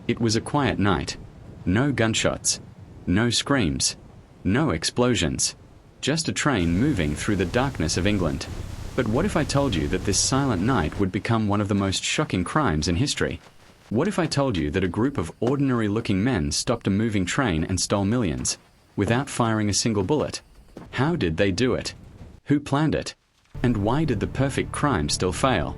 It was a quiet night. No gunshots. No screams. No explosions. Just a train moving through the darkness of England. But what if I told you that this silent night would become one of the most shocking crimes in history? What if I told you that a group of ordinary-looking men stopped a moving train and stole millions, without firing a single bullet? How did they do it? Who planned it? And why did the perfect crime still fail?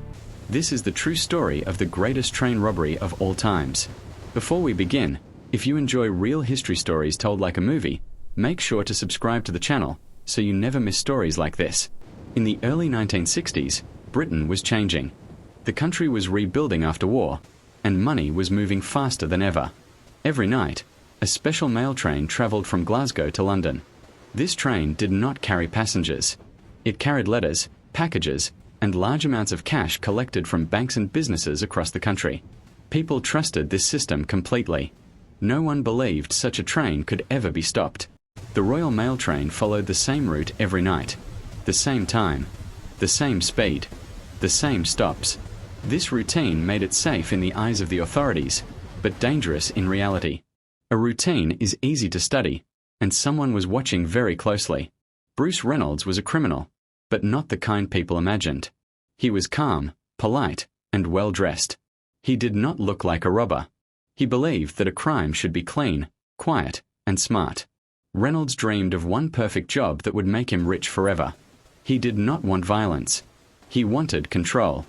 This is the true story of the greatest train robbery of all times. Before we begin, if you enjoy real history stories told like a movie, make sure to subscribe to the channel so you never miss stories like this. In the early 1960s, Britain was changing. The country was rebuilding after war, and money was moving faster than ever. Every night, a special mail train travelled from Glasgow to London. This train did not carry passengers. It carried letters, packages, and large amounts of cash collected from banks and businesses across the country. People trusted this system completely. No one believed such a train could ever be stopped. The Royal Mail train followed the same route every night. The same time. The same speed. The same stops. This routine made it safe in the eyes of the authorities, but dangerous in reality. A routine is easy to study, and someone was watching very closely. Bruce Reynolds was a criminal, but not the kind people imagined. He was calm, polite, and well-dressed. He did not look like a robber. He believed that a crime should be clean, quiet, and smart. Reynolds dreamed of one perfect job that would make him rich forever. He did not want violence. He wanted control.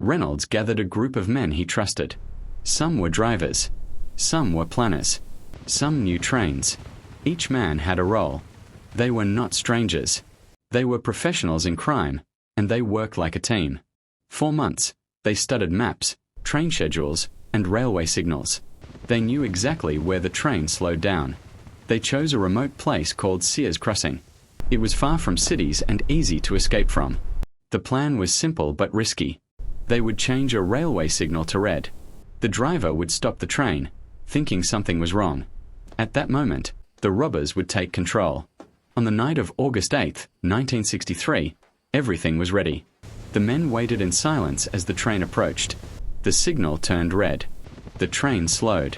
Reynolds gathered a group of men he trusted. Some were drivers. Some were planners. Some knew trains. Each man had a role. They were not strangers. They were professionals in crime, and they worked like a team. For months, they studied maps, train schedules, and railway signals. They knew exactly where the train slowed down. They chose a remote place called Sears Crossing. It was far from cities and easy to escape from. The plan was simple but risky. They would change a railway signal to red. The driver would stop the train, thinking something was wrong. At that moment, the robbers would take control. On the night of August 8, 1963, everything was ready. The men waited in silence as the train approached. The signal turned red. The train slowed.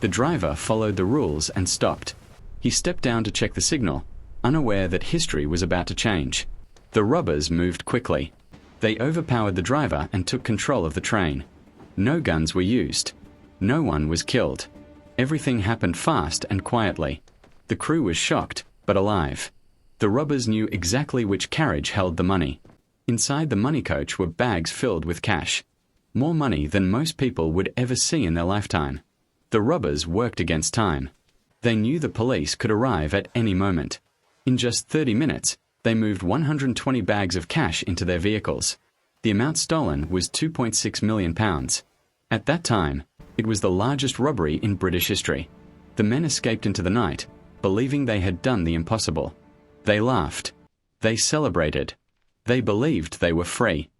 The driver followed the rules and stopped. He stepped down to check the signal, unaware that history was about to change. The robbers moved quickly. They overpowered the driver and took control of the train. No guns were used. No one was killed. Everything happened fast and quietly. The crew was shocked, but alive. The robbers knew exactly which carriage held the money. Inside the money coach were bags filled with cash. More money than most people would ever see in their lifetime. The robbers worked against time. They knew the police could arrive at any moment. In just 30 minutes, they moved 120 bags of cash into their vehicles. The amount stolen was £2.6 million. At that time, it was the largest robbery in British history. The men escaped into the night, believing they had done the impossible. They laughed. They celebrated. They believed they were free.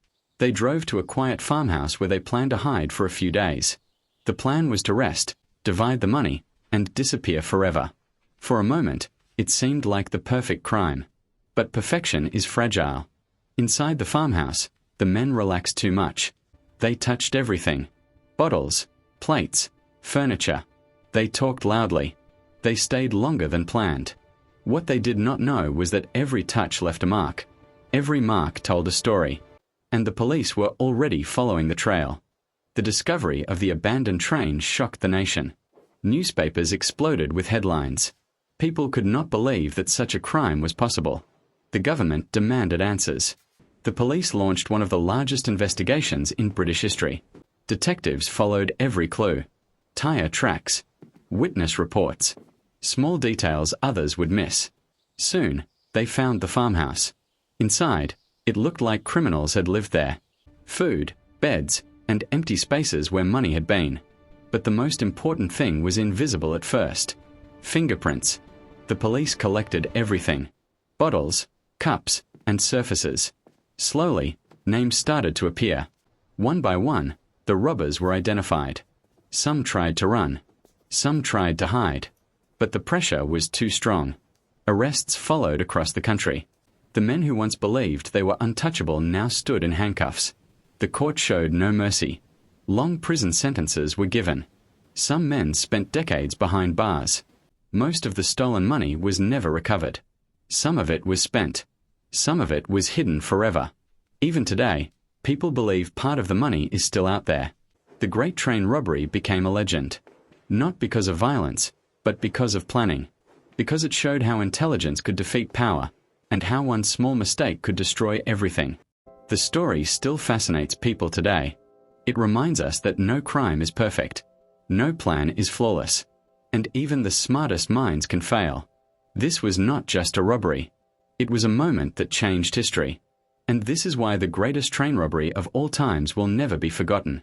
They drove to a quiet farmhouse where they planned to hide for a few days. The plan was to rest, divide the money, and disappear forever. For a moment, it seemed like the perfect crime. But perfection is fragile. Inside the farmhouse, the men relaxed too much. They touched everything. Bottles, plates, furniture. They talked loudly. They stayed longer than planned. What they did not know was that every touch left a mark. Every mark told a story. And the police were already following the trail. The discovery of the abandoned train shocked the nation. Newspapers exploded with headlines. People could not believe that such a crime was possible. The government demanded answers. The police launched one of the largest investigations in British history. Detectives followed every clue. Tire tracks. Witness reports. Small details others would miss. Soon, they found the farmhouse. Inside, it looked like criminals had lived there. Food, beds, and empty spaces where money had been. But the most important thing was invisible at first. Fingerprints. The police collected everything. Bottles, cups, and surfaces. Slowly, names started to appear. One by one, the robbers were identified. Some tried to run. Some tried to hide. But the pressure was too strong. Arrests followed across the country. The men who once believed they were untouchable now stood in handcuffs. The court showed no mercy. Long prison sentences were given. Some men spent decades behind bars. Most of the stolen money was never recovered. Some of it was spent. Some of it was hidden forever. Even today, people believe part of the money is still out there. The Great Train Robbery became a legend. Not because of violence, but because of planning. Because it showed how intelligence could defeat power, and how one small mistake could destroy everything. The story still fascinates people today. It reminds us that no crime is perfect. No plan is flawless. And even the smartest minds can fail. This was not just a robbery. It was a moment that changed history. And this is why the greatest train robbery of all times will never be forgotten.